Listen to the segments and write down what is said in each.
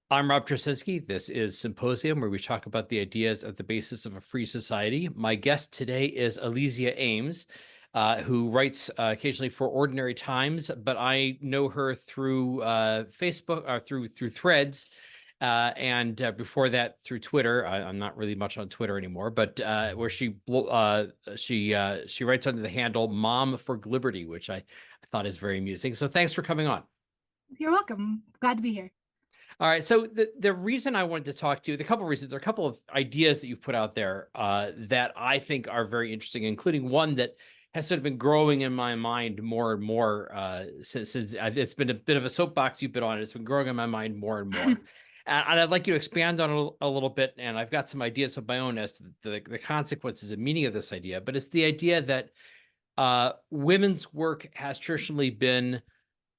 I'm Rob Tracinski. This is Symposium, where we talk about the ideas at the basis of a free society. My guest today is Alysia Ames, who writes occasionally for Ordinary Times, but I know her through Facebook or through Threads, and before that through Twitter. I'm not really much on Twitter anymore, but where she writes under the handle "Mom for Liberty," which I thought is very amusing. So thanks for coming on. You're welcome. Glad to be here. All right. So the reason I wanted to talk to you, the couple of reasons, there are a couple of ideas that you've put out there that I think are very interesting, including one that has sort of been growing in my mind more and more since it's been a bit of a soapbox you've been on. It's been growing in my mind more and more. And I'd like you to expand on it a little bit. And I've got some ideas of my own as to the consequences and meaning of this idea. But it's the idea that women's work has traditionally been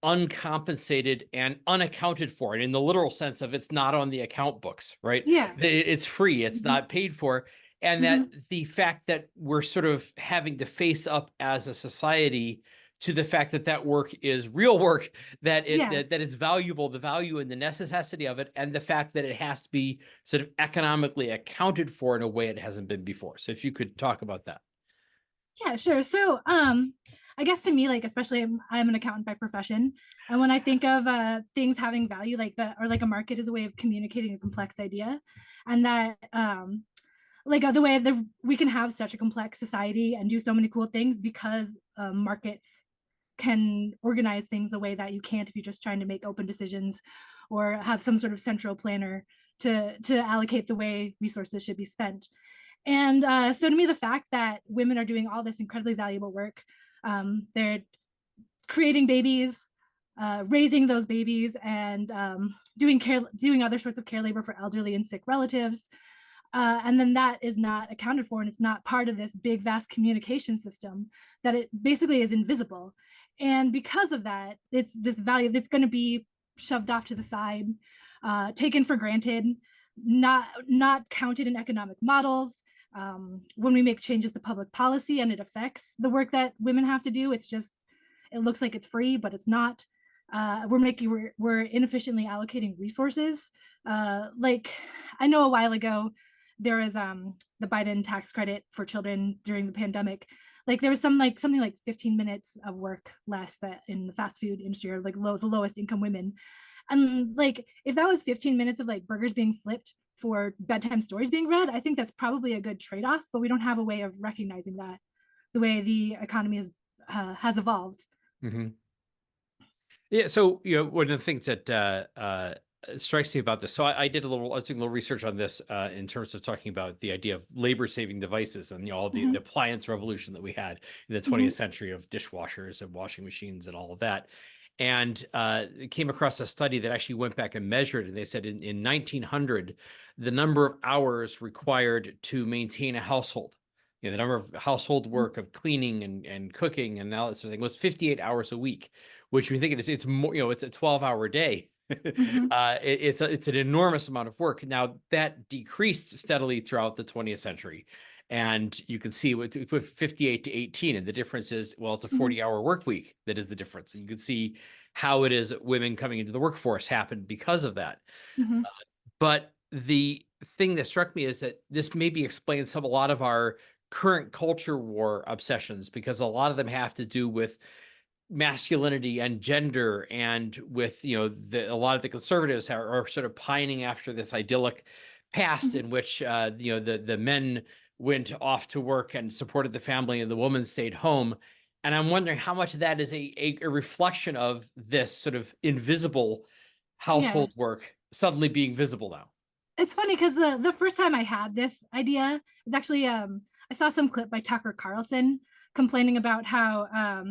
uncompensated and unaccounted for. And in the literal sense of it's not on the account books, right? Yeah. It's free, it's hmm not paid for. And that hmm the fact that we're sort of having to face up as a society to the fact that that work is real work, Yeah. that it's valuable, the value and the necessity of it, and the fact that it has to be sort of economically accounted for in a way it hasn't been before. So if you could talk about that. Yeah, sure. So, I guess to me, like, especially I'm an accountant by profession. And when I think of things having value like that, or like a market is a way of communicating a complex idea, and that like the way that we can have such a complex society and do so many cool things because markets can organize things the way that you can't if you're just trying to make open decisions or have some sort of central planner to allocate the way resources should be spent. And so to me, the fact that women are doing all this incredibly valuable work, they're creating babies, raising those babies, and doing other sorts of care labor for elderly and sick relatives. And then that is not accounted for, and it's not part of this big, vast communication system, that it basically is invisible. And because of that, it's this value that's going to be shoved off to the side, taken for granted, not counted in economic models. When we make changes to public policy and it affects the work that women have to do, it looks like it's free, but it's not. We're inefficiently allocating resources. Like I know a while ago there was the Biden tax credit for children during the pandemic. Like there was something like 15 minutes of work less that in the fast food industry, or like the lowest income women. And like if that was 15 minutes of like burgers being flipped for bedtime stories being read, I think that's probably a good trade-off, but we don't have a way of recognizing that the way the economy has evolved. Mm-hmm. Yeah, so one of the things that strikes me about this. So I did I was doing a little research on this in terms of talking about the idea of labor-saving devices and all the Mm-hmm. appliance revolution that we had in the Mm-hmm. 20th century of dishwashers and washing machines and all of that. And it came across a study that actually went back and measured, and they said in 1900, the number of hours required to maintain a household, the number of household work of cleaning and cooking and all that sort of thing was 58 hours a week, which we think it's more, it's a 12-hour day. Mm-hmm. It's an enormous amount of work. Now that decreased steadily throughout the 20th century, and you can see with 58 to 18, and the difference is, well, it's a Mm-hmm. 40-hour work week that is the difference. And you can see how it is that women coming into the workforce happened because of that. Mm-hmm. But the thing that struck me is that this maybe explains a lot of our current culture war obsessions, because a lot of them have to do with masculinity and gender, and with a lot of the conservatives are sort of pining after this idyllic past Mm-hmm. in which the men went off to work and supported the family and the woman stayed home. And I'm wondering how much of that is a reflection of this sort of invisible Yeah. household work suddenly being visible now. It's funny because the first time I had this idea was actually I saw some clip by Tucker Carlson complaining about how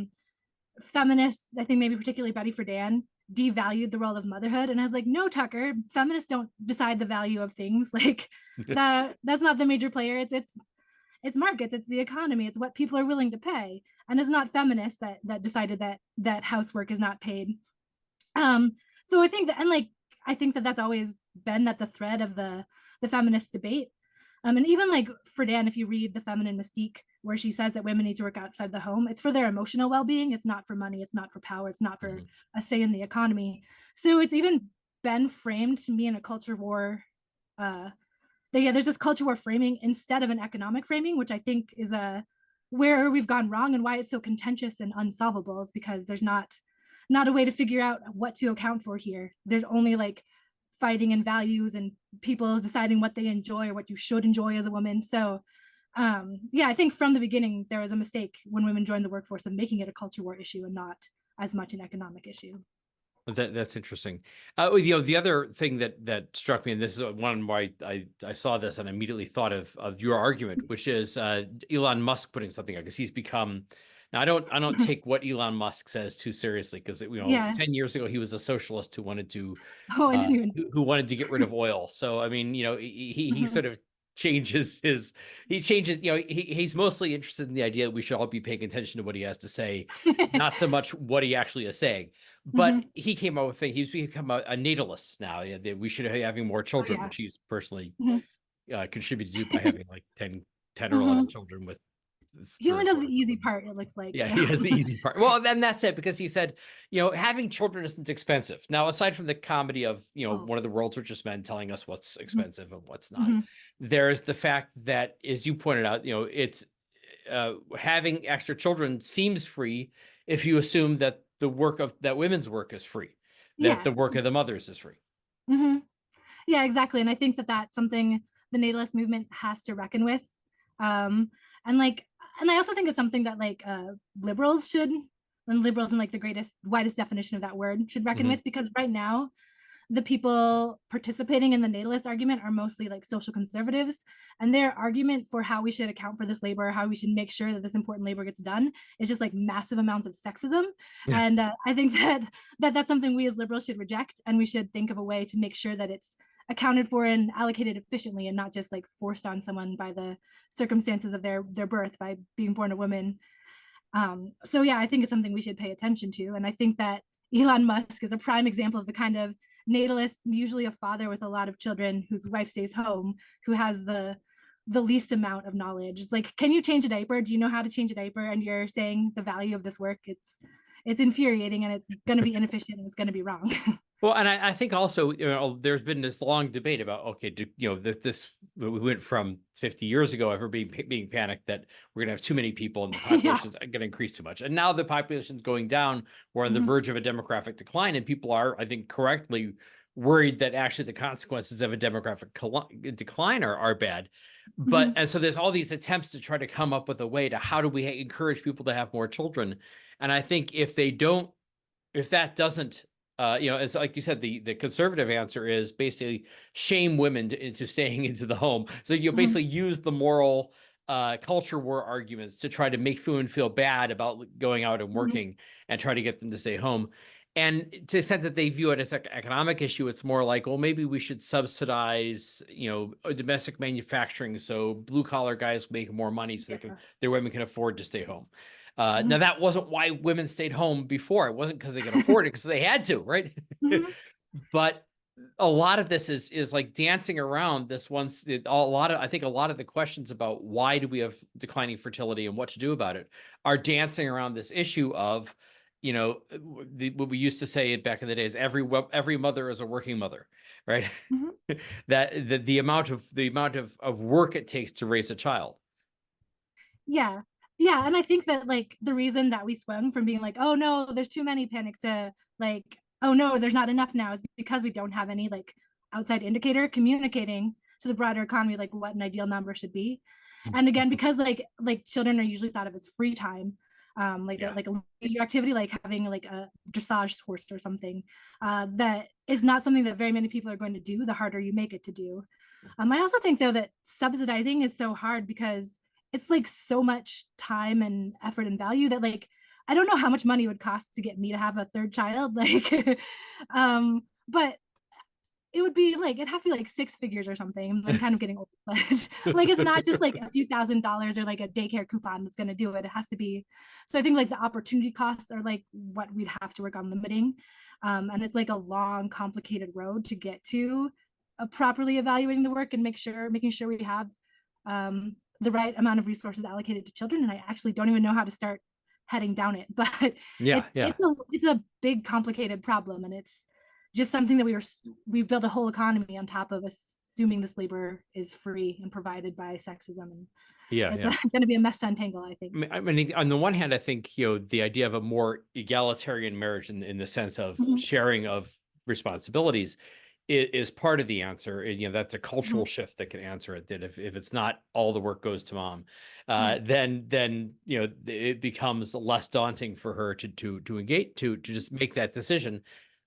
feminists, I think maybe particularly Betty Friedan, devalued the role of motherhood. And I was like, no, Tucker, feminists don't decide the value of things. Like that's not the major player. It's markets, it's the economy, it's what people are willing to pay. And it's not feminists that decided that housework is not paid. Um, so I think that, and like, I think that that's always been at the thread of the feminist debate. And even like Friedan, if you read The Feminine Mystique, where she says that women need to work outside the home, it's for their emotional well-being. It's not for money. It's not for power. It's not for Mhm. a say in the economy. So it's even been framed to me in a culture war. There's this culture war framing instead of an economic framing, which I think is where we've gone wrong, and why it's so contentious and unsolvable is because there's not a way to figure out what to account for here. There's only like fighting and values and people deciding what they enjoy or what you should enjoy as a woman. So I think from the beginning there was a mistake when women joined the workforce of making it a culture war issue and not as much an economic issue. That's interesting. The other thing that struck me, and this is one why I saw this and immediately thought of your argument, which is Elon Musk putting something out, because he's become. Now, I don't take what Elon Musk says too seriously, because 10 years ago he was a socialist who wanted to I didn't even who wanted to get rid of oil. So I mean, he sort of changes he's mostly interested in the idea that we should all be paying attention to what he has to say, not so much what he actually is saying. But he came up with he's become a natalist now. That we should be having more children, which he's personally contributed to by having like 10 or 11 children with. He only does the easy part, it looks like. Yeah, he does the easy part. Well, then that's it, because he said, having children isn't expensive. Now, aside from the comedy of, one of the world's richest men telling us what's expensive and what's not, there's the fact that, as you pointed out, it's having extra children seems free if you assume that that women's work is free, that the work of the mothers is free. Yeah, exactly. And I think that that's something the natalist movement has to reckon with. And I also think it's something that liberals should, and liberals in like the widest definition of that word, should reckon with, because right now the people participating in the natalist argument are mostly like social conservatives, and their argument for how we should account for this labor, how we should make sure that this important labor gets done, is just like massive amounts of sexism. And I think that's something we as liberals should reject, and we should think of a way to make sure that it's accounted for and allocated efficiently, and not just like forced on someone by the circumstances of their birth by being born a woman. I think it's something we should pay attention to. And I think that Elon Musk is a prime example of the kind of natalist, usually a father with a lot of children whose wife stays home, who has the least amount of knowledge. It's like, can you change a diaper? Do you know how to change a diaper? And you're saying the value of this work. It's infuriating, and it's going to be inefficient, and it's going to be wrong. Well, and I think also, there's been this long debate about, we went from 50 years ago ever being panicked that we're going to have too many people and the population's going to increase too much. And now the population's going down. We're on the verge of a demographic decline, and people are, I think, correctly worried that actually the consequences of a demographic decline are bad. But and so there's all these attempts to try to come up with a way to how do we encourage people to have more children. And I think if that doesn't, it's like you said, the conservative answer is basically shame women into staying into the home. So you basically use the moral culture war arguments to try to make women feel bad about going out and working and try to get them to stay home. And to the extent that they view it as an economic issue, it's more like, well, maybe we should subsidize, domestic manufacturing, so blue collar guys make more money so their women can afford to stay home. Now, that wasn't why women stayed home before. It wasn't because they could afford it, because they had to, right? But a lot of this is like dancing around this I think a lot of the questions about why do we have declining fertility and what to do about it are dancing around this issue of, what we used to say back in the days, every mother is a working mother, right? That the amount of work it takes to raise a child. Yeah, and I think that like the reason that we swung from being like, oh no, there's too many, panic, to like, oh no, there's not enough now, is because we don't have any like outside indicator communicating to the broader economy like what an ideal number should be. And again, because like children are usually thought of as free time, a leisure activity, like having like a dressage horse or something, that is not something that very many people are going to do the harder you make it to do. I also think though that subsidizing is so hard because it's like so much time and effort and value that like I don't know how much money it would cost to get me to have a third child, like but it would be like, it'd have to be like six figures or something. I'm kind of getting old, but like it's not just like a few $1,000s or like a daycare coupon that's going to do it. It has to be. So I think like the opportunity costs are like what we'd have to work on limiting, and it's like a long, complicated road to get to properly evaluating the work and making sure we have the right amount of resources allocated to children. And I actually don't even know how to start heading down it, but it's a big, complicated problem, and it's just something that we built a whole economy on top of assuming this labor is free and provided by sexism, and Yeah, it's yeah. going to be a mess to untangle, I think. I mean, on the one hand, I think, the idea of a more egalitarian marriage in the sense of Mhm, sharing of responsibilities is part of the answer. And, that's a cultural mhm. shift that can answer it. That if it's not all the work goes to mom, Yeah. then it becomes less daunting for her to engage to just make that decision.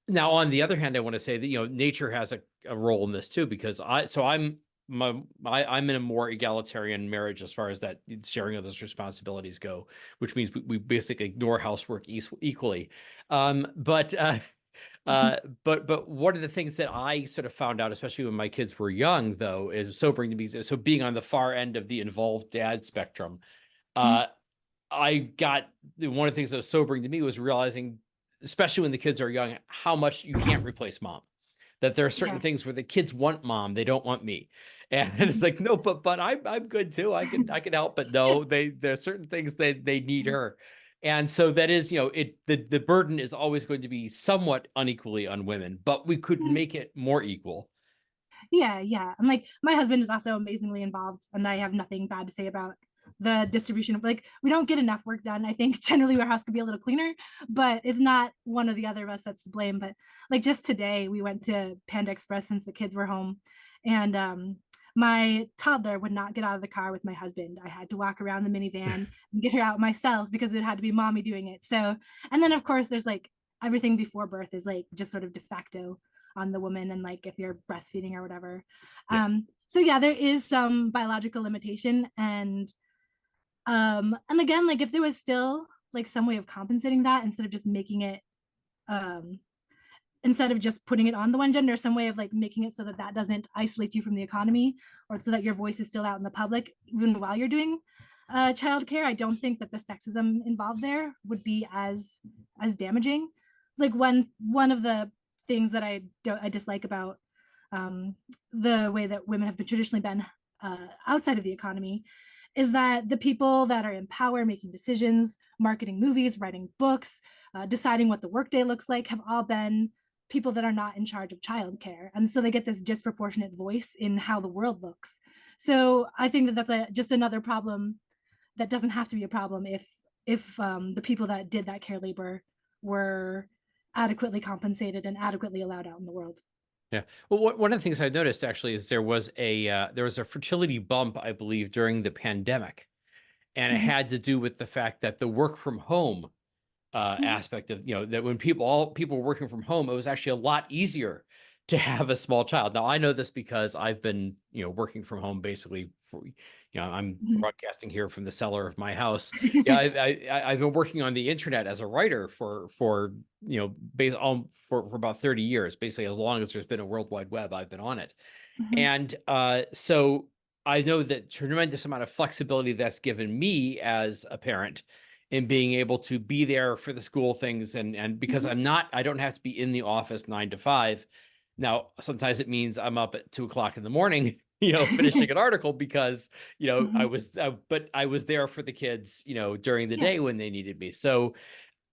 Now, on the other hand, I want to say that nature has a role in this too, because I'm in a more egalitarian marriage as far as that sharing of those responsibilities go, which means we basically ignore housework equally. But Mhm. but one of the things that I sort of found out, especially when my kids were young, though, is sobering to me. So being on the far end of the involved dad spectrum, Mhm. uh, I got one of the things that was sobering to me was realizing, especially when the kids are young, how much you can't replace mom. That there are certain Yeah. things where the kids want mom, they don't want me. And it's Mhm. like, no, but I'm good too. I can help, but no, there are certain things that they need her. And so that is, the burden is always going to be somewhat unequally on women, but we could Mhm. make it more equal. Yeah, yeah. And like my husband is also amazingly involved, and I have nothing bad to say about the distribution of, like, we don't get enough work done. I think generally our house could be a little cleaner, but it's not one of the other of us that's to blame. But like just today we went to Panda Express since the kids were home, and my toddler would not get out of the car with my husband. I had to walk around the minivan and get her out myself because it had to be mommy doing it. So, and then of course there's like everything before birth is like just sort of de facto on the woman, and like if you're breastfeeding or whatever. Yeah. So yeah, there is some biological limitation, and again, like if there was still like some way of compensating that instead of just making it um instead of just putting it on the one gender, some way of like making it so that that doesn't isolate you from the economy, or so that your voice is still out in the public even while you're doing childcare. I don't think that the sexism involved there would be as damaging. It's like one of the things that I dislike about um, the way that women have been traditionally been outside of the economy is that the people that are in power, making decisions, marketing movies, writing books, deciding what the workday looks like, have all been people that are not in charge of childcare, and so they get this disproportionate voice in how the world looks. So I think that that's just another problem that doesn't have to be a problem if the people that did that care labor were adequately compensated and adequately allowed out in the world. Yeah. Well, one of the things I noticed actually is there was a fertility bump, I believe, during the pandemic, and it Mhm. had to do with the fact that the work from home Mhm. aspect of, that when all people were working from home, it was actually a lot easier to have a small child. Now I know this because I've been working from home basically for, I'm Mhm. broadcasting here from the cellar of my house. Yeah, I've been working on the internet as a writer for for about 30 years, basically as long as there's been a World Wide Web, I've been on it. Mhm. And so I know that tremendous amount of flexibility that's given me as a parent in being able to be there for the school things, and because Mhm. I don't have to be in the office 9 to 5. Now, sometimes it means I'm up at 2 o'clock in the morning, finishing an article because, Mhm. but I was there for the kids, during the Yeah. day when they needed me. So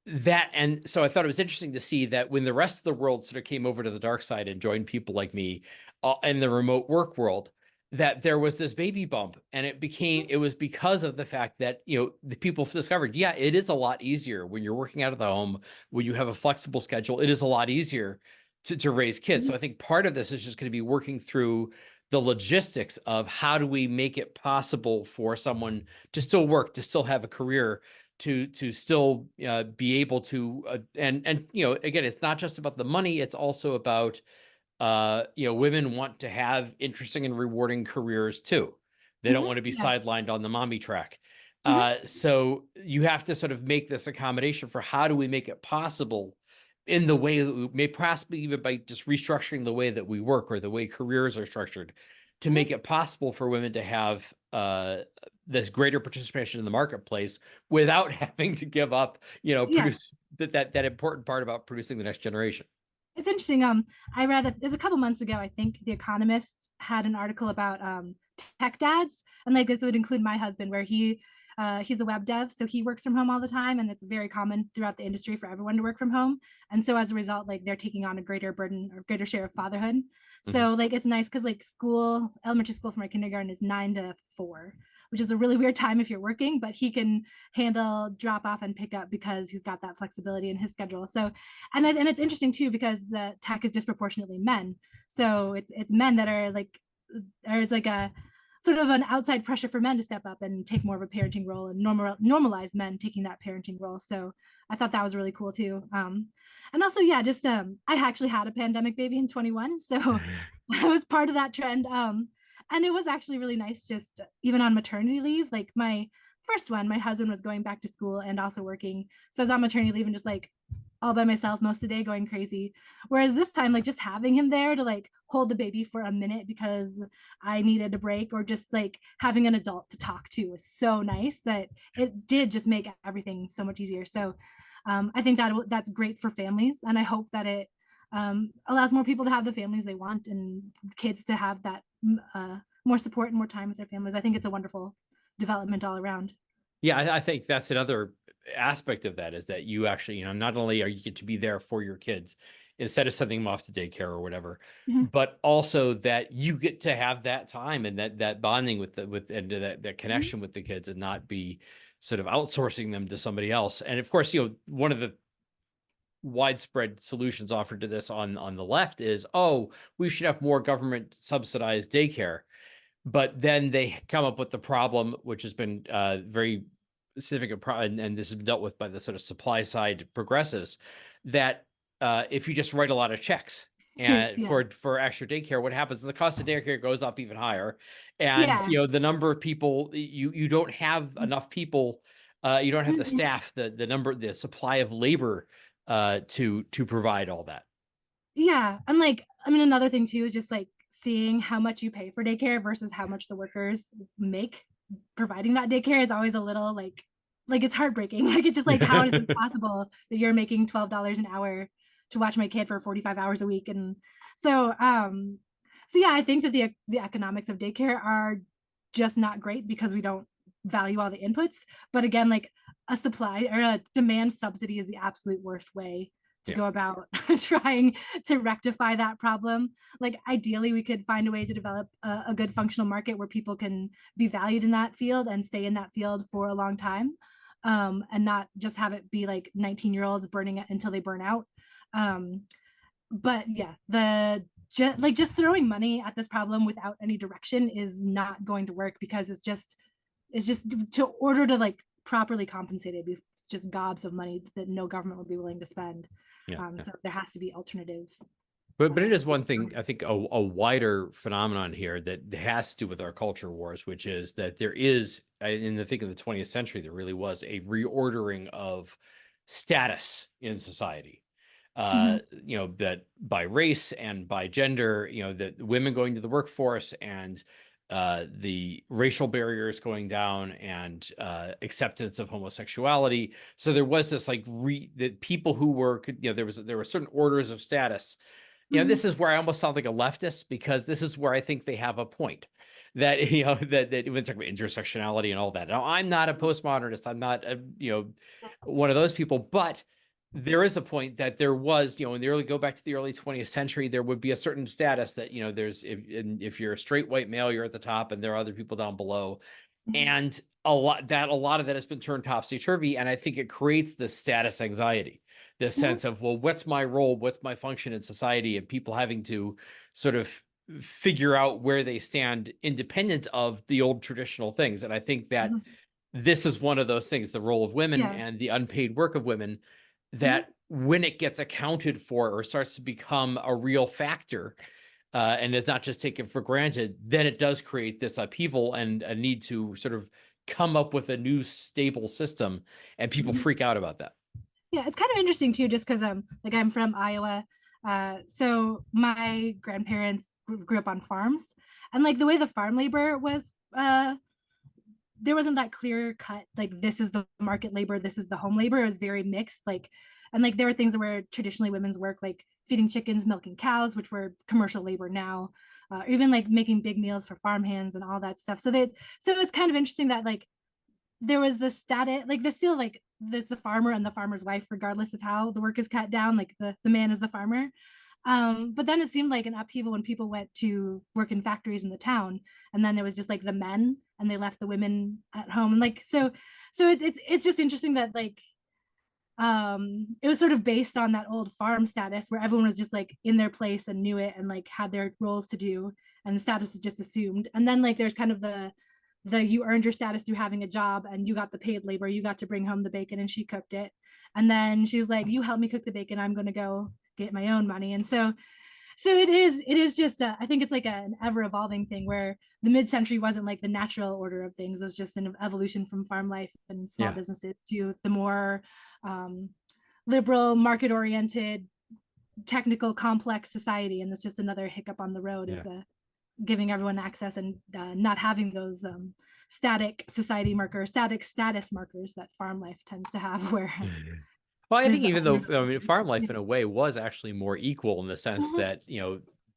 I thought it was interesting to see that when the rest of the world sort of came over to the dark side and joined people like me in the remote work world, that there was this baby bump, and it was because of the fact that, the people discovered, yeah, it is a lot easier when you're working out of the home, when you have a flexible schedule, it is a lot easier to raise kids. Mhm. So I think part of this is just going to be working through the logistics of how do we make it possible for someone to still work, to still have a career, to still be able to and again, it's not just about the money, it's also about women want to have interesting and rewarding careers too. They don't Mhm. want to be Yeah. sidelined on the mommy track. Mhm. So you have to sort of make this accommodation for how do we make it possible in the way that we may, possibly even by just restructuring the way that we work or the way careers are structured, to Mhm. make it possible for women to have this greater participation in the marketplace without having to give up, Yeah. produce that important part about producing the next generation. It's interesting. I read it was a couple months ago. I think The Economist had an article about tech dads, and like this would include my husband, where he He's a web dev, so he works from home all the time, and it's very common throughout the industry for everyone to work from home. And so as a result, like they're taking on a greater burden or greater share of fatherhood. Mhm. So like it's nice because like elementary school for my kindergarten is 9 to 4, which is a really weird time if you're working, but he can handle drop off and pick up because he's got that flexibility in his schedule. So, and it's interesting too because the tech is disproportionately men. So it's men that are like, there's like a sort of an outside pressure for men to step up and take more of a parenting role and normalize men taking that parenting role. So I thought that was really cool too. And also, yeah, just I actually had a pandemic baby in 21, so I was part of that trend. And it was actually really nice, just even on maternity leave. Like my first one, my husband was going back to school and also working, so I was on maternity leave and just like all by myself most of the day going crazy. Whereas this time, like just having him there to like hold the baby for a minute because I needed a break, or just like having an adult to talk to was so nice that it did just make everything so much easier. So I think that that's great for families, and I hope that it allows more people to have the families they want and kids to have that more support and more time with their families. I think it's a wonderful development all around. Yeah, I think that's another aspect of that, is that you actually, not only are you get to be there for your kids instead of sending them off to daycare or whatever, Mhm. but also that you get to have that time and that bonding and that Mhm. connection with the kids, and not be sort of outsourcing them to somebody else. And of course, one of the widespread solutions offered to this on the left is, oh, we should have more government subsidized daycare. But then they come up with the problem, which has been very significant, and this is dealt with by the sort of supply side progressives, that if you just write a lot of checks and Yeah. for extra daycare, what happens is the cost of daycare goes up even higher, and Yeah. the number of people, you don't have enough people, you don't have the Mhm. staff, the supply of labor to provide all that. Yeah. And like, I mean, another thing too is just like seeing how much you pay for daycare versus how much the workers make providing that daycare is always a little like it's heartbreaking. Like it's just like, how is it possible that you're making $12 an hour to watch my kid for 45 hours a week? And so so yeah, I think that the economics of daycare are just not great because we don't value all the inputs. But again, like a supply or a demand subsidy is the absolute worst way to Yeah. go about trying to rectify that problem. Like ideally we could find a way to develop a good functional market where people can be valued in that field and stay in that field for a long time, and not just have it be like 19-year-olds burning it until they burn out. um, but yeah, just throwing money at this problem without any direction is not going to work because it's just to order to like properly compensate it, it's just gobs of money that no government would be willing to spend. Yeah. So there has to be alternative. But it is one thing, I think, a wider phenomenon here that has to do with our culture wars, which is that there is, in the think of the 20th century, there really was a reordering of status in society. Mhm. That by race and by gender, that women going to the workforce, and the racial barriers going down, and acceptance of homosexuality. So there was this like that people who were, there were certain orders of status. Mhm. This is where I almost sound like a leftist, because this is where I think they have a point, that that when talk about intersectionality and all that. Now, I'm not a postmodernist. I'm not one of those people, but there is a point that there was, in the early, go back to the early 20th century, there would be a certain status that, there's, if you're a straight white male, you're at the top and there are other people down below. Mhm. And a lot of that has been turned topsy-turvy, and I think it creates this status anxiety, this Mhm. sense of, well, what's my role, what's my function in society, and people having to sort of figure out where they stand independent of the old traditional things. And I think that Mhm. this is one of those things, the role of women Yeah. and the unpaid work of women, Mhm. that when it gets accounted for or starts to become a real factor, and is not just taken for granted, then it does create this upheaval and a need to sort of come up with a new stable system, and people Mhm. freak out about that. Yeah, it's kind of interesting too, just because like I'm from Iowa. So my grandparents grew up on farms, and like the way the farm labor was, there wasn't that clear cut, like this is the market labor, this is the home labor. It was very mixed, like, and like there were things where traditionally women's work, like feeding chickens, milking cows, which were commercial labor now, or even like making big meals for farm hands and all that stuff. So it's kind of interesting that like there was the status, like there's still like there's the farmer and the farmer's wife, regardless of how the work is cut down, like the man is the farmer. But then it seemed like an upheaval when people went to work in factories in the town, and then it was just like the men, and they left the women at home, and like it's just interesting that like it was sort of based on that old farm status where everyone was just like in their place and knew it and like had their roles to do, and the status was just assumed. And then like there's kind of the you earned your status through having a job, and you got the paid labor, you got to bring home the bacon, and she cooked it. And then she's like, you help me cook the bacon, I'm going to go get my own money. And so it is just I think it's like an ever evolving thing where the mid-century wasn't like the natural order of things. It was just an evolution from farm life and small Yeah. businesses to the more liberal, market oriented, technical, complex society. And that's just another hiccup on the road. Yeah. Is giving everyone access and not having those static society markers, static status markers that farm life tends to have, where Well, I think the even though, owners. I mean, farm life in a way was actually more equal in the sense Mhm. that,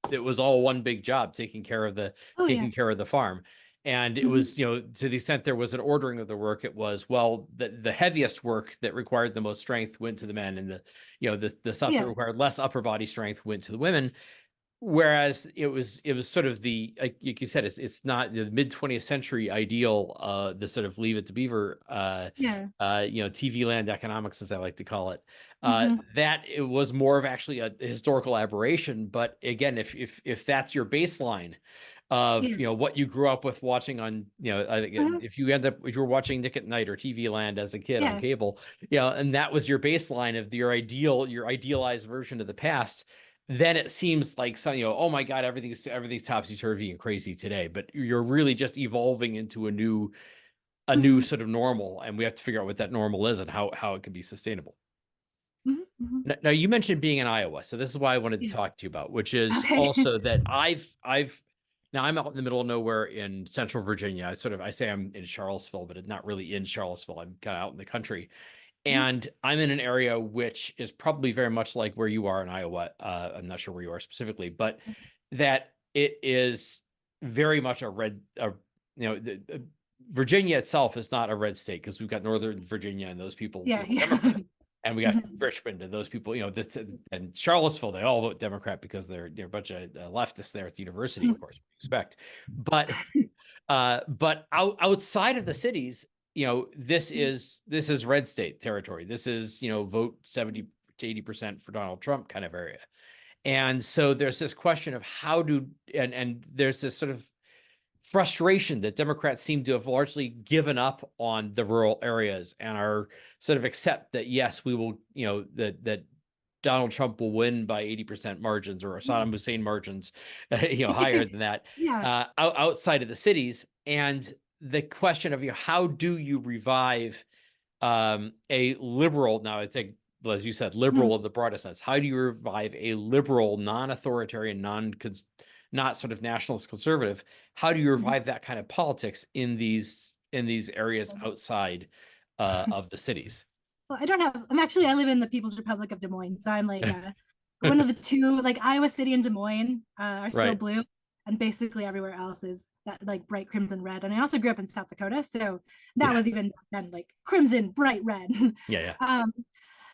it was all one big job, taking care of Oh yeah. the farm. And it Mhm. was, to the extent there was an ordering of the work, it was, well, the heaviest work that required the most strength went to the men, and the stuff that Yeah. required less upper body strength went to the women. Whereas it was sort of the, like you said, it's not the mid 20th century ideal, the sort of leave it to beaver, Yeah. TV land economics, as I like to call it, Mhm. that it was more of actually a historical aberration. But again, if that's your baseline of, Yeah. what you grew up with watching on, I think Uh-huh. if you were watching Nick at Night or TV Land as a kid on Yeah. cable, and that was your baseline of your idealized version of the past, then it seems like some, oh my God, everything's topsy-turvy and crazy today. But you're really just evolving into a new Mhm. sort of normal, and we have to figure out what that normal is and how it can be sustainable. Mhm. Mhm. Now, you mentioned being in Iowa, so this is why I wanted to Yeah. talk to you about, which is Okay. also that I've now I'm out in the middle of nowhere in central Virginia. I say I'm in Charlottesville, but it's not really in Charlottesville. I'm kind of out in the country. Mhm. And I'm in an area which is probably very much like where you are in Iowa. I'm not sure where you are specifically, but that it is very much a red, Virginia itself is not a red state, because we've got Northern Virginia and those people Yeah. vote Yeah. Democrat. And we got Mhm. Richmond and those people, and Charlottesville, they all vote Democrat because they're a bunch of leftists there at the university, of Mhm. course, we expect. But outside of the cities, this is red state territory. This is, vote 70 to 80% for Donald Trump kind of area. And so there's this question of and there's this sort of frustration that Democrats seem to have largely given up on the rural areas and are sort of accept that, yes, we will, that Donald Trump will win by 80% margins, or Saddam Hussein margins, higher than that, Yeah. outside of the cities. And the question of, how do you revive a liberal, now I think, as you said, Mhm. liberal in the broadest sense, how do you revive a liberal, non-authoritarian, not sort of nationalist conservative? How do you Mhm. revive that kind of politics in these areas Mhm. outside of the cities? Well, I live in the People's Republic of Des Moines. So I'm like one of the two, like Iowa City and Des Moines are still Right. blue. And basically everywhere else is that like bright crimson red. And I also grew up in South Dakota. So that Yeah. was even back then like crimson, bright red. Yeah. Yeah. um,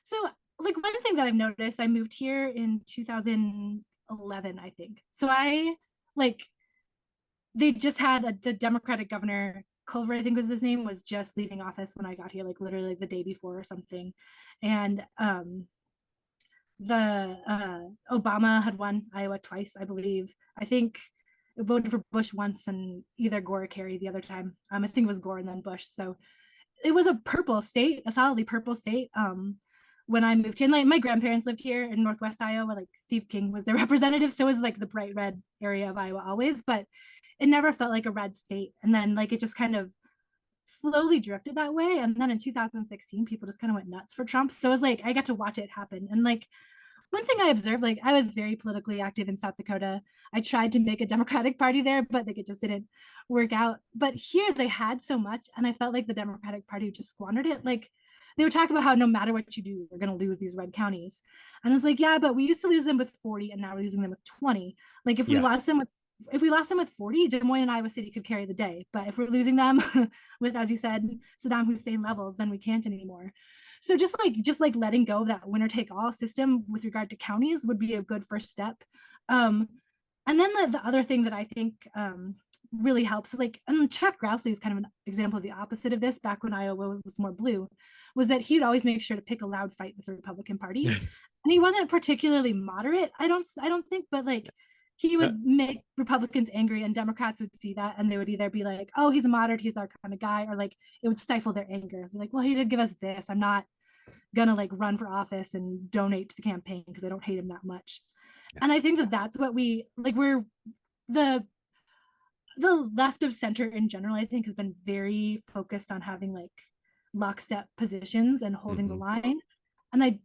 so like one thing that I've noticed, I moved here in 2011, I think. So I like they just had the Democratic governor Culver, I think was his name, was just leaving office when I got here, like literally like the day before or something. And the Obama had won Iowa twice, I believe. I think voted for Bush once and either Gore or Kerry the other time. I think it was Gore and then Bush. So it was a purple state, a solidly purple state. When I moved here, and like my grandparents lived here in Northwest Iowa, like Steve King was their representative. So it was like the bright red area of Iowa always, but it never felt like a red state. And then like it just kind of slowly drifted that way. And then in 2016, people just kind of went nuts for Trump. So it was like I got to watch it happen. And like one thing I observed, like I was very politically active in South Dakota. I tried to make a Democratic Party there, but like it just didn't work out. But here they had so much, and I felt like the Democratic Party just squandered it. Like they were talking about how no matter what you do, you're going to lose these red counties. And I was like, yeah, but we used to lose them with 40, and now we're losing them with 20. Like if we Yeah. lost them with if we lost them with 40, Des Moines and Iowa City could carry the day. But if we're losing them with, as you said, Saddam Hussein levels, then we can't anymore. So just like letting go of that winner take all system with regard to counties would be a good first step. And then the other thing that I think really helps, like, and Chuck Grassley is kind of an example of the opposite of this. Back when Iowa was more blue, was that he'd always make sure to pick a loud fight with the Republican Party, and he wasn't particularly moderate. I don't think, but like he would make Republicans angry, and Democrats would see that, and they would either be like, "Oh, he's a moderate, he's our kind of guy," or like it would stifle their anger. Like, well, he did give us this. I'm not gonna like run for office and donate to the campaign because I don't hate him that much. And I think that that's what we like. We're the left of center in general, I think, has been very focused on having like lockstep positions and holding the line. And I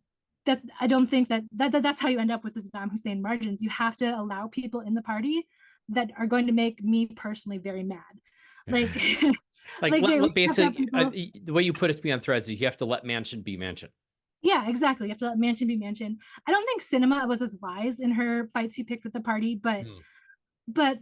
don't think that's how you end up with the Saddam Hussein margins. You have to allow people in the party that are going to make me personally very mad. Like, basically, the way you put it to me on Threads is you have to let Manchin be Manchin. Yeah, exactly. You have to let Manchin be Manchin. I don't think Sinema was as wise in her fights she picked with the party, but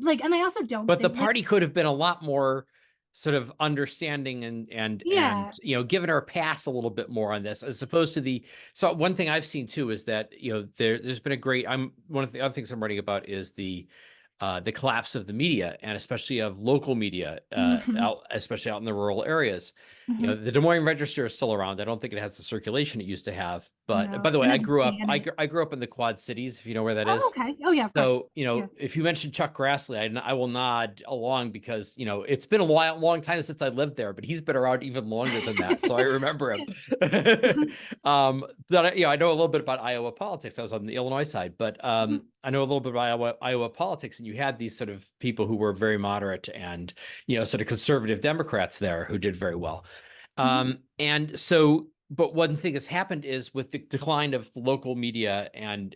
like, and I also don't. But the party could have been a lot more sort of understanding and you know, giving her a pass a little bit more on this, as opposed to the. So one thing I've seen too is that, you know, there's been a great. One of the other things I'm writing about is the collapse of the media, and especially of local media, especially out in the rural areas. You know, the Des Moines Register is still around. I don't think it has the circulation it used to have. But by the way, I grew up in the Quad Cities, if you know where that is. Okay. Oh yeah. Of course. So, you know, if you mention Chuck Grassley, I will nod along, because, you know, it's been a long time since I lived there, but he's been around even longer than that. So I remember him. But you know, I know a little bit about Iowa politics. I was on the Illinois side, but I know a little bit about Iowa politics, and you had these sort of people who were very moderate and, you know, sort of conservative Democrats there who did very well. And so, but one thing that's happened is with the decline of local media and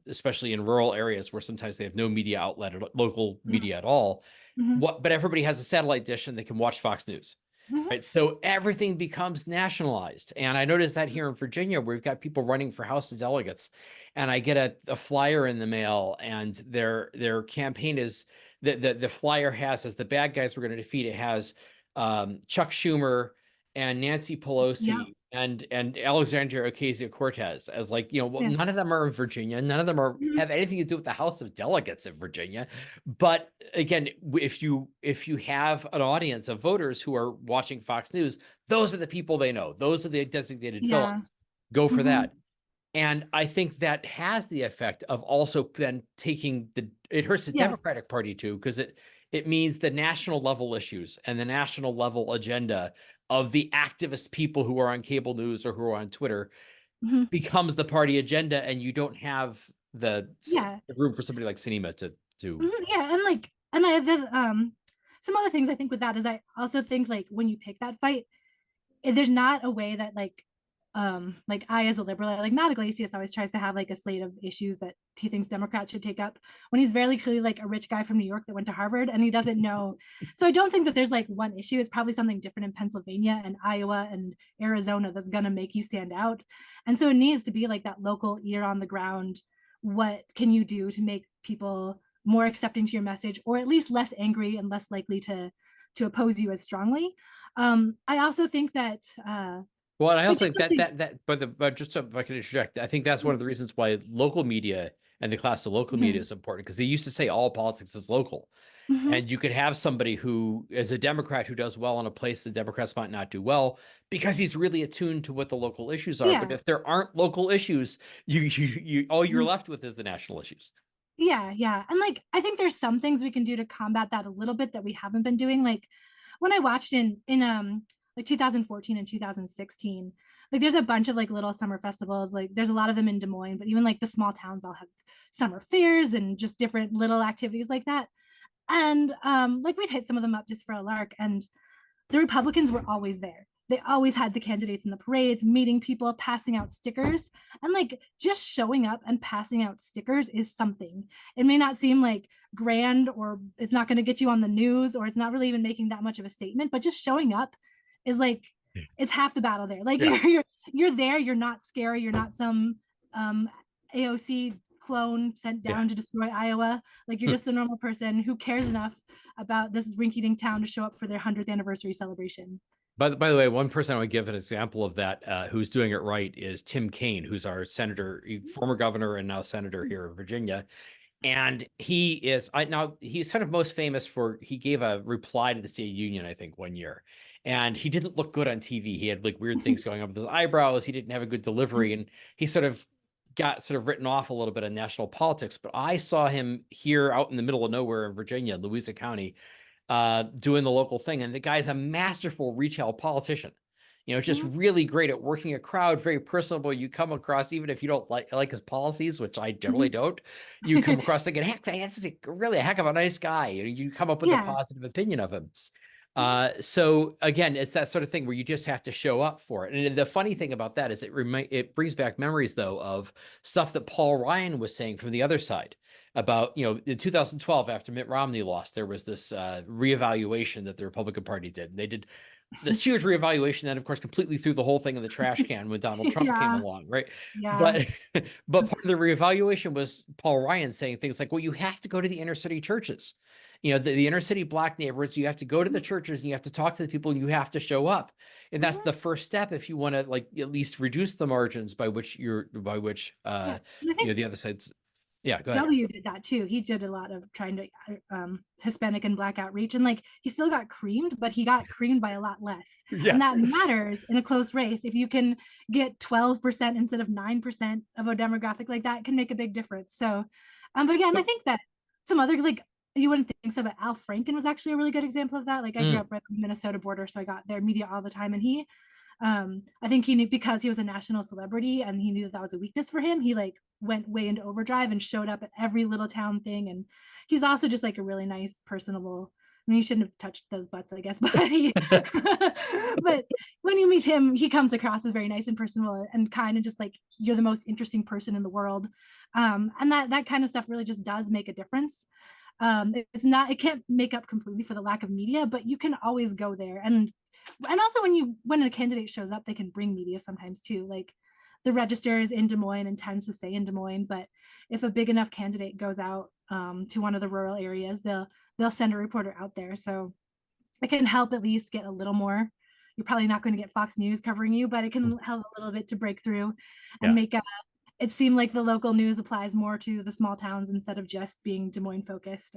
especially in rural areas where sometimes they have no media outlet, local media at all, but everybody has a satellite dish and they can watch Fox News. Right. So everything becomes nationalized. And I noticed that here in Virginia, where we've got people running for House of Delegates, and I get a flyer in the mail, and their campaign is the flyer has, as the bad guys we're going to defeat, it has Chuck Schumer and Nancy Pelosi and Alexandria Ocasio-Cortez as, like, you know, well, none of them are in Virginia. None of them have anything to do with the House of Delegates in Virginia. But again, if you have an audience of voters who are watching Fox News, those are the people they know. Those are the designated villains. Go for that. And I think that has the effect of also then taking it hurts the Democratic Party too, because it means the national level issues and the national level agenda of the activist people who are on cable news or who are on Twitter becomes the party agenda, and you don't have the room for somebody like Sinema to and like, and I have some other things I think with that is, I also think, like, when you pick that fight, there's not a way that like I, as a liberal, like, Matt Iglesias always tries to have like a slate of issues that he thinks Democrats should take up, when he's very clearly like a rich guy from New York that went to Harvard and he doesn't know. So I don't think that there's like one issue. It's probably something different in Pennsylvania and Iowa and Arizona that's going to make you stand out. And so it needs to be like that local ear on the ground. What can you do to make people more accepting to your message, or at least less angry and less likely to oppose you as strongly? I also think that well, and I also think but just so if I can interject, I think that's one of the reasons why local media and the class of local media is important, because they used to say all politics is local. And you could have somebody who is a Democrat who does well in a place the Democrats might not do well, because he's really attuned to what the local issues are. But if there aren't local issues, you all you're left with is the national issues. Yeah. And like, I think there's some things we can do to combat that a little bit that we haven't been doing. Like, when I watched in like 2014 and 2016, like, there's a bunch of like little summer festivals, like there's a lot of them in Des Moines, but even like the small towns all have summer fairs and just different little activities like that. And like, we'd hit some of them up just for a lark, and the Republicans were always there. They always had the candidates in the parades, meeting people, passing out stickers. And like, just showing up and passing out stickers is something. It may not seem like grand, or it's not going to get you on the news, or it's not really even making that much of a statement, but just showing up is like, it's half the battle there. Like, you're there, you're not scary, you're not some AOC clone sent Yeah. down to destroy Iowa. Like you're just a normal person who cares enough about this rinky-dink town to show up for their 100th anniversary celebration. By the way, one person I would give an example of that who's doing it right is Tim Kaine, who's our senator, former governor and now senator here in Virginia. And he is now he's sort of most famous for he gave a reply to the State Union, I think, one year. And he didn't look good on TV. He had like weird things going on with his eyebrows. He didn't have a good delivery. And he sort of got sort of written off a little bit in national politics. But I saw him here out in the middle of nowhere in Virginia, Louisa County, doing the local thing. And the guy's a masterful retail politician. You know, just really great at working a crowd, very personable. You come across, even if you don't like his policies, which I generally don't, you come across thinking, heck, that's really a heck of a nice guy. You come up with a Yeah. positive opinion of him. So again, it's that sort of thing where you just have to show up for it. And the funny thing about that is it brings back memories, though, of stuff that Paul Ryan was saying from the other side about, you know, in 2012, after Mitt Romney lost, there was this reevaluation that the Republican Party did. And they did this huge reevaluation that, of course, completely threw the whole thing in the trash can when Donald Trump came Yeah. along, right? Yeah. But part of the reevaluation was Paul Ryan saying things like, well, you have to go to the inner city churches. You know, the inner city Black neighborhoods, you have to go to the churches and you have to talk to the people and you have to show up. And that's the first step if you want to like at least reduce the margins by which Yeah. And I you know, think the other side's. Yeah, go ahead. W did that too. He did a lot of trying to Hispanic and Black outreach, and like he still got creamed, but he got creamed by a lot less. Yes. And that matters in a close race. If you can get 12% instead of 9% of a demographic like that, it can make a big difference. So, but again, I think that some other like you wouldn't think so, but Al Franken was actually a really good example of that. Like I grew up right on the Minnesota border, so I got their media all the time, and he I think he knew because he was a national celebrity and he knew that that was a weakness for him. He like went way into overdrive and showed up at every little town thing. And he's also just like a really nice, personable. I mean, he shouldn't have touched those butts, I guess, but but when you meet him, he comes across as very nice and personable and kind of just like you're the most interesting person in the world. And that kind of stuff really just does make a difference. It can't make up completely for the lack of media, but you can always go there. And also when a candidate shows up, they can bring media sometimes too. Like the Register is in Des Moines and tends to stay in Des Moines, but if a big enough candidate goes out to one of the rural areas, they'll send a reporter out there. So it can help at least get a little more. You're probably not going to get Fox News covering you, but it can help a little bit to break through and make it seem like the local news applies more to the small towns instead of just being Des Moines focused.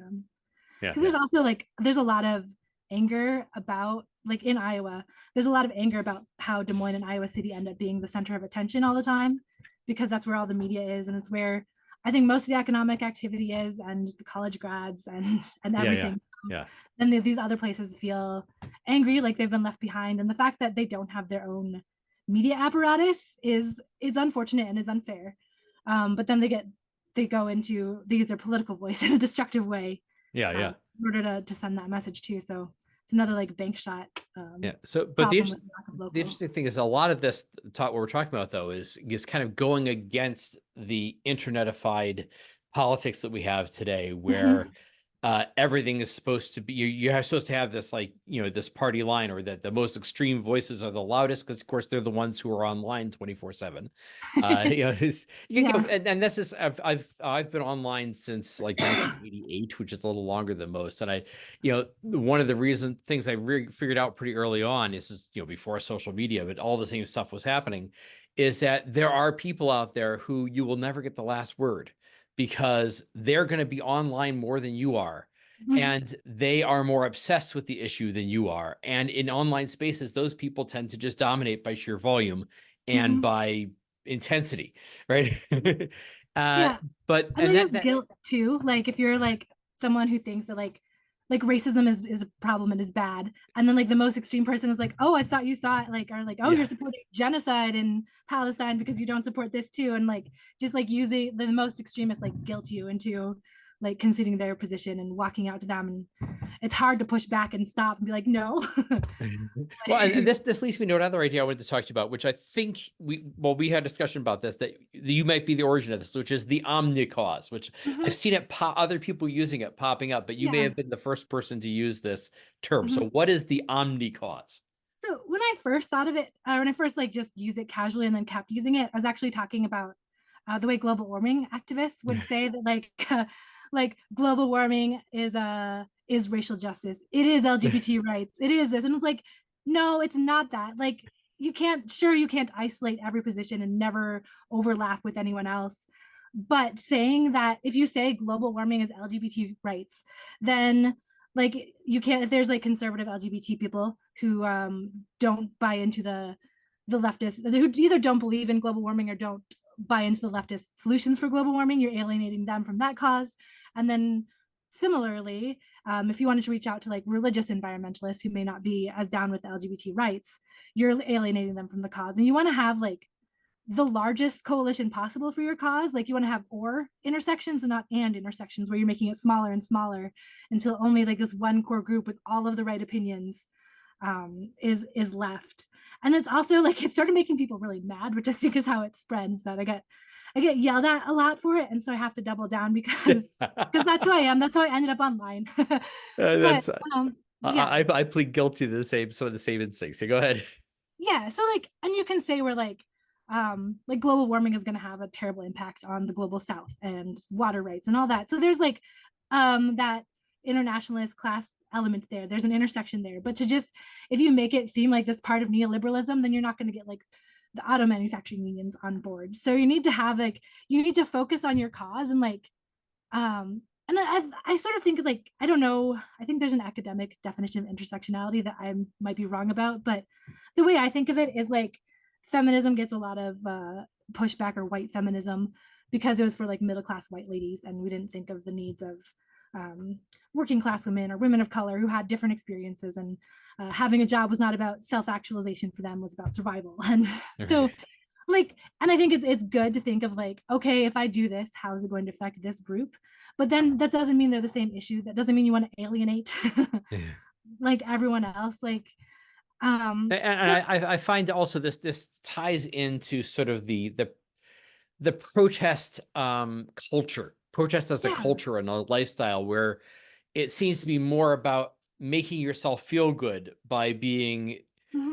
Because there's also like there's a lot of anger about like in Iowa, there's a lot of anger about how Des Moines and Iowa City end up being the center of attention all the time, because that's where all the media is, and it's where I think most of the economic activity is, and the college grads and everything. Yeah. Then these other places feel angry, like they've been left behind, and the fact that they don't have their own media apparatus is unfortunate and is unfair. But then they go into they use their political voice in a destructive way. In order to send that message too. So it's another like bank shot. So, but the interesting thing is a lot of this what we're talking about though is kind of going against the internetified politics that we have today, where everything is supposed to be you're supposed to have this like this party line, or that the most extreme voices are the loudest because of course they're the ones who are online 24/7. And this is I've been online since like 1988, which is a little longer than most. And one of the things I figured out pretty early on is before social media, but all the same stuff was happening, is that there are people out there who you will never get the last word, because they're going to be online more than you are. And they are more obsessed with the issue than you are. And in online spaces, those people tend to just dominate by sheer volume and by intensity, right? But and there's guilt too. Like if you're like someone who thinks that like racism is a problem and is bad, and then like the most extreme person is like, oh, I thought you thought like, or like, oh, you're supporting genocide in Palestine because you don't support this too, and like just like using the most extremists like guilt you into like conceding their position and walking out to them, and it's hard to push back and stop and be like, no. Well, and this leads me to another idea I wanted to talk to you about, which I think we had a discussion about this, that you might be the origin of this, which is the Omnicause, which I've seen other people using it popping up, but you may have been the first person to use this term. So what is the Omnicause? So when I first thought of it, when I first like just used it casually and then kept using it, I was actually talking about the way global warming activists would say that like global warming is racial justice. It is LGBT rights. It is this. And it's like, no, it's not that. Like you can't isolate every position and never overlap with anyone else. But saying that if you say global warming is LGBT rights, then like you can't, if there's like conservative LGBT people who don't buy into the leftist, who either don't believe in global warming or don't buy into the leftist solutions for global warming, you're alienating them from that cause. And then similarly, if you wanted to reach out to like religious environmentalists who may not be as down with LGBT rights, you're alienating them from the cause. And you want to have like the largest coalition possible for your cause. Like you want to have or intersections and not and intersections, where you're making it smaller and smaller until only like this one core group with all of the right opinions is left. And it's also like it started making people really mad, which I think is how it spreads. That I get yelled at a lot for it, and so I have to double down because that's who I am. That's how I ended up online. That's But yeah, I plead guilty to some of the same instincts. So go ahead. yeah. So like, and you can say we're like global warming is going to have a terrible impact on the global south and water rights and all that. So there's like that internationalist class element there. There's an intersection there. But to just, if you make it seem like this part of neoliberalism, then you're not going to get like the auto manufacturing unions on board. So you need to have like, you need to focus on your cause and like, and I sort of think like, I don't know, I think there's an academic definition of intersectionality that I might be wrong about, but the way I think of it is like feminism gets a lot of pushback, or white feminism, because it was for like middle-class white ladies, and we didn't think of the needs of working class women or women of color who had different experiences, and having a job was not about self-actualization for them, was about survival. And so like, and I think it's good to think of like, okay, if I do this, how is it going to affect this group? But then that doesn't mean they're the same issue. That doesn't mean you want to alienate like everyone else. Like and I find also this ties into sort of the protest culture, protest as a culture and a lifestyle, where it seems to be more about making yourself feel good by being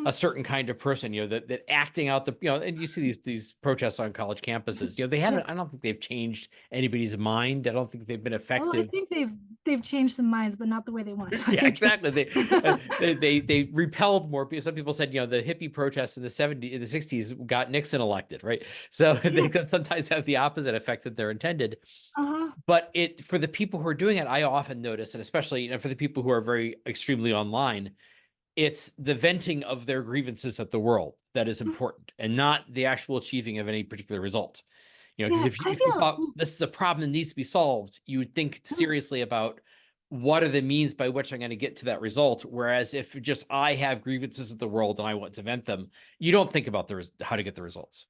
a certain kind of person, that acting out the, and you see these protests on college campuses, they haven't, I don't think they've changed anybody's mind. I don't think they've been effective. Well, I think they've changed some minds, but not the way they want. Yeah, exactly. They repelled more people. Some people said, the hippie protests in the 60s got Nixon elected, right? So they could sometimes have the opposite effect that they're intended. But for the people who are doing it, I often notice, and especially for the people who are very extremely online, it's the venting of their grievances at the world that is important, and not the actual achieving of any particular result. Because if you thought this is a problem that needs to be solved, you would think seriously about what are the means by which I'm going to get to that result. Whereas if just I have grievances at the world and I want to vent them, you don't think about how to get the results.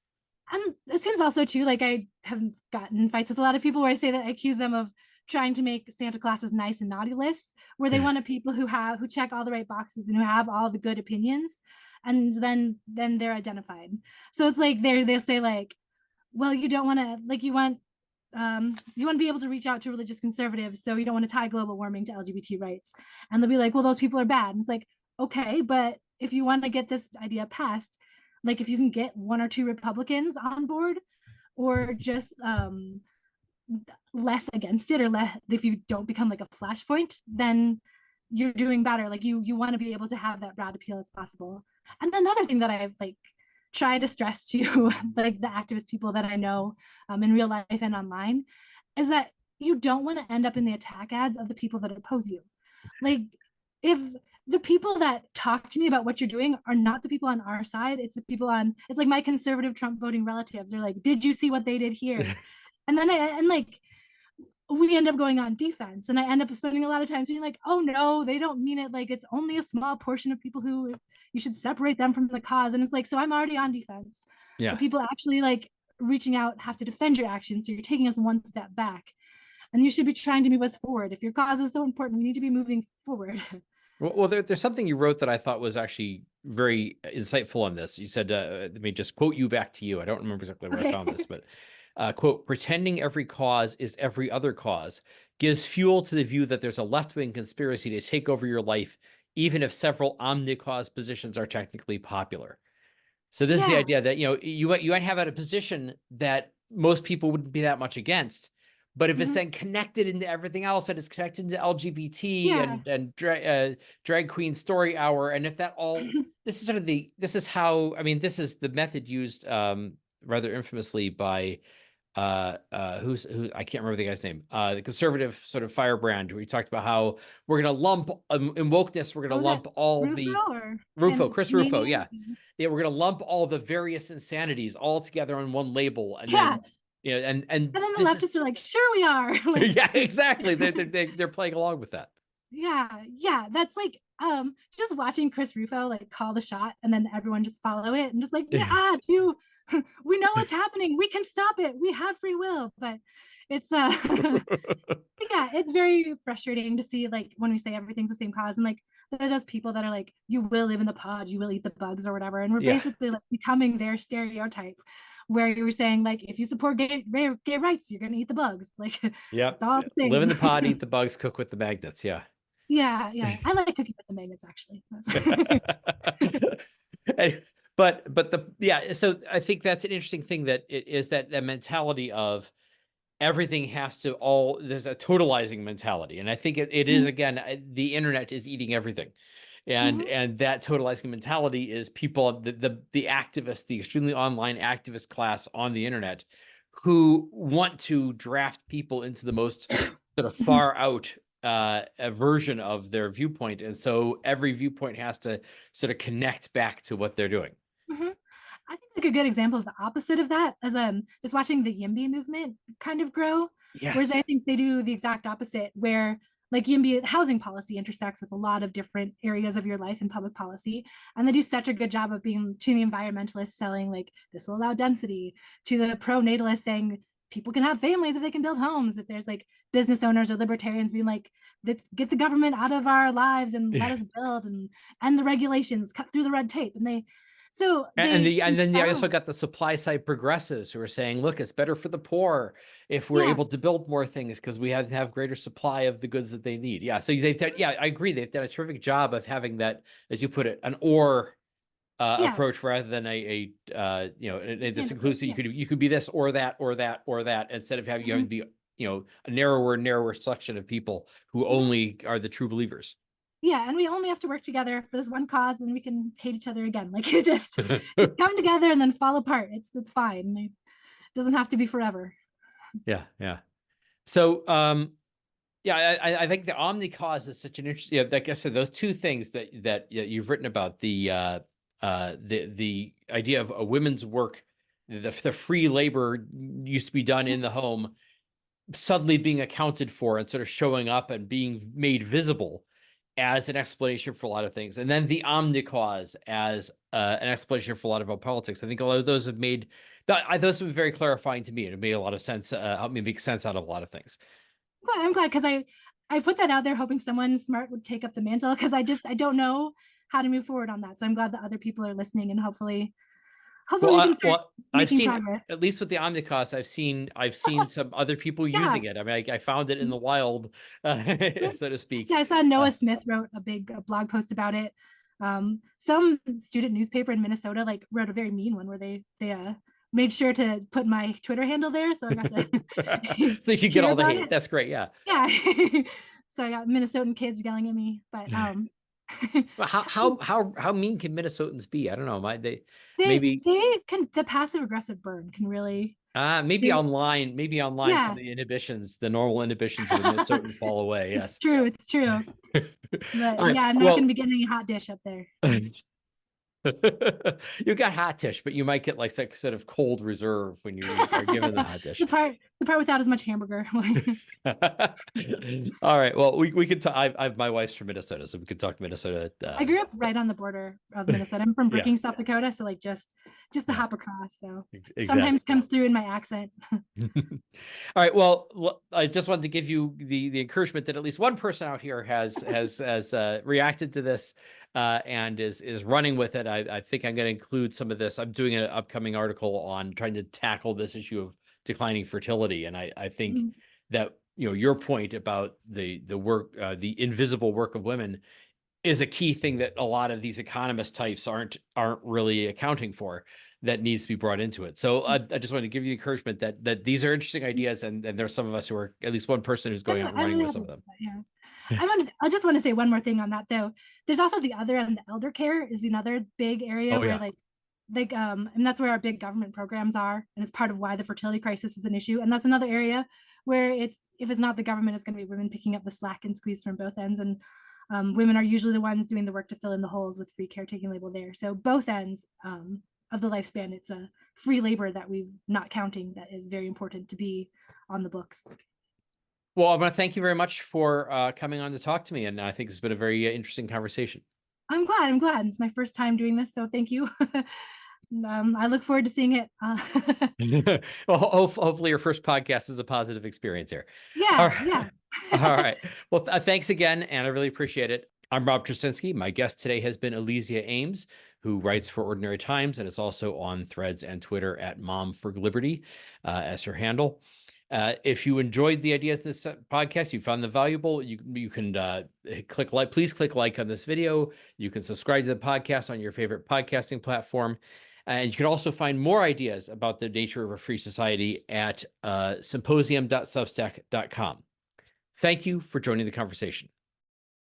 And it seems also too, like I have gotten fights with a lot of people where I say that I accuse them of trying to make Santa Claus's nice and naughty lists, where they want people who check all the right boxes and who have all the good opinions, and then they're identified. So it's like they'll say like, well, you don't want to, like, you want to be able to reach out to religious conservatives, so you don't want to tie global warming to LGBT rights. And they'll be like, well, those people are bad. And it's like, okay, but if you want to get this idea passed, like if you can get 1 or 2 Republicans on board, or just less against it, or if you don't become like a flashpoint, then you're doing better. Like you want to be able to have that broad appeal as possible. And another thing that I like try to stress to like the activist people that I know in real life and online is that you don't want to end up in the attack ads of the people that oppose you. Like if the people that talk to me about what you're doing are not the people on our side, it's the people it's like my conservative Trump voting relatives are like, did you see what they did here? And then like we end up going on defense, and I end up spending a lot of time being like, oh no, they don't mean it. Like it's only a small portion of people who you should separate them from the cause. And it's like, so I'm already on defense. Yeah. The people actually like reaching out have to defend your actions. So you're taking us one step back, and you should be trying to move us forward. If your cause is so important, we need to be moving forward. Well, there's something you wrote that I thought was actually very insightful on this. You said, let me just quote you back to you. I don't remember exactly where I found this, but quote, pretending every cause is every other cause gives fuel to the view that there's a left-wing conspiracy to take over your life, even if several omnicause positions are technically popular. So this is the idea that, you might have a position that most people wouldn't be that much against. But if it's Mhm. then connected into everything else, and it's connected into LGBT Yeah. and drag queen story hour, and if that all, this is sort of this is how, I mean, this is the method used rather infamously by who I can't remember the guy's name, the conservative sort of firebrand, where he talked about how we're going to lump in wokeness, we're going Oh, to that lump all the Rufo or Chris Rufo, Canadian? yeah. Yeah, we're going to lump all the various insanities all together on one label, and Yeah. then, you know, and And then the this is leftists are like, sure we are. Like, yeah, exactly. They're playing along with that. yeah. That's like just watching Chris Rufo like call the shot and then everyone just follow it and just like, yeah, you we know what's happening. We can stop it. We have free will. But it's yeah, it's very frustrating to see like when we say everything's the same cause and like there are those people that are like, you will live in the pod, you will eat the bugs or whatever. And we're Yeah. basically like becoming their stereotype where you were saying like if you support gay rights, you're gonna eat the bugs. Like Yep. it's all the Live in same. the pod, eat the bugs, cook with the magnets. Yeah. Yeah. I like cooking with the magnets actually. Hey, but the yeah, so I think that's an interesting thing, that it is that mentality of everything has to all, there's a totalizing mentality, and I think it is, Mhm, again, the internet is eating everything, and mhm, that totalizing mentality is people, the activists, the extremely online activist class on the internet, who want to draft people into the most sort of mhm, far out a version of their viewpoint, and so every viewpoint has to sort of connect back to what they're doing. mhm. I think like a good example of the opposite of that is just watching the YIMBY movement kind of grow. Whereas I Yes. think they do the exact opposite, where like YIMBY housing policy intersects with a lot of different areas of your life and public policy. And they do such a good job of being to the environmentalists selling like this will allow density, to the pro-natalists saying people can have families if they can build homes. If there's like business owners or libertarians being like, let's get the government out of our lives and let us build and end the regulations, cut through the red tape. And they so And they then they also balance. got the supply side progressives who are saying, look, it's better for the poor if we're Yeah, able to build more things because we have greater supply of the goods that they need. Yeah. So they've done, yeah, I agree. They've done a terrific job of having that, as you put it, an or yeah, approach rather than you know, this and inclusive, yeah. you could be this or that or that or that, instead of having, you having Mhm, to be, you know, a narrower selection of people who mhm. only are the true believers. Yeah, and we only have to work together for this one cause, and we can hate each other again. Like you just come together and then fall apart. It's fine. It doesn't have to be forever. Yeah. Yeah. So, yeah, I think the Omnicause is such an interesting, yeah, like I said, those two things that you've written about, the idea of a women's work, the free labor used to be done in the home, suddenly being accounted for and sort of showing up and being made visible as an explanation for a lot of things, and then the Omnicause as an explanation for a lot of our politics. I think a lot of those have made those have been very clarifying to me, and it made a lot of sense, helped me make sense out of a lot of things. I'm glad because I put that out there hoping someone smart would take up the mantle because I don't know how to move forward on that. So I'm glad that other people are listening and hopefully we can start I've making seen, progress. at least with the Omnicause, I've seen some other people Yeah. using it. I mean, I found it in the wild, Mhm. so to speak. Yeah, I saw Noah Smith wrote a big blog post about it. Some student newspaper in Minnesota like wrote a very mean one where they made sure to put my Twitter handle there, so I got to So you can get hear all the about hate. it. That's great. Yeah. Yeah, so I got Minnesotan kids yelling at me, but Well, how mean can Minnesotans be? I don't know. Maybe they can the passive aggressive burn can really they maybe online some yeah of the inhibitions, the normal inhibitions of the Minnesotan fall away. it's Yes. true it's true, but All right. yeah I'm not going to Well, be getting any hot dish up there. you got hot dish, but you might get like sort of cold reserve when you are given the hot dish. The part without as much hamburger. All right. Well, we could talk. I've my wife's from Minnesota, so we could talk Minnesota. I grew up right on the border of Minnesota. I'm from Yeah. Brookings, South Dakota, so like just a Yeah. hop across. So Exactly. sometimes comes through in my accent. All right. Well, I just wanted to give you the encouragement that at least one person out here has reacted to this and is running with it. I think I'm going to include some of this. I'm doing an upcoming article on trying to tackle this issue of declining fertility, and I think Mhm. that, you know, your point about the work, the invisible work of women, is a key thing that a lot of these economist types aren't really accounting for, that needs to be brought into it. So I just wanted to give you the encouragement that these are interesting ideas, and there's some of us who are, at least one person who's going out and I'm running really with happy some of about them. that, yeah. I just want to say one more thing on that though. There's also the other end, the elder care is another big area Oh where yeah. and that's where our big government programs are, and it's part of why the fertility crisis is an issue. And that's another area where if it's not the government, it's going to be women picking up the slack and squeeze from both ends. And women are usually the ones doing the work to fill in the holes with free caretaking label there. So both ends of the lifespan, it's a free labor that we've not counting that is very important to be on the books. Well, I want to thank you very much for coming on to talk to me, and I think it's been a very interesting conversation. I'm glad. It's my first time doing this, so thank you. I look forward to seeing it. Well, hopefully your first podcast is a positive experience here. All Yeah, right. yeah. All right. Well, thanks again, and I really appreciate it. I'm Rob Tracinski. My guest today has been Alysia Ames, who writes for Ordinary Times and is also on Threads and Twitter at Mom for Liberty as her handle. If you enjoyed the ideas in this podcast, you found them valuable, you can click like. Please click like on this video. You can subscribe to the podcast on your favorite podcasting platform. And you can also find more ideas about the nature of a free society at symposium.substack.com. Thank you for joining the conversation.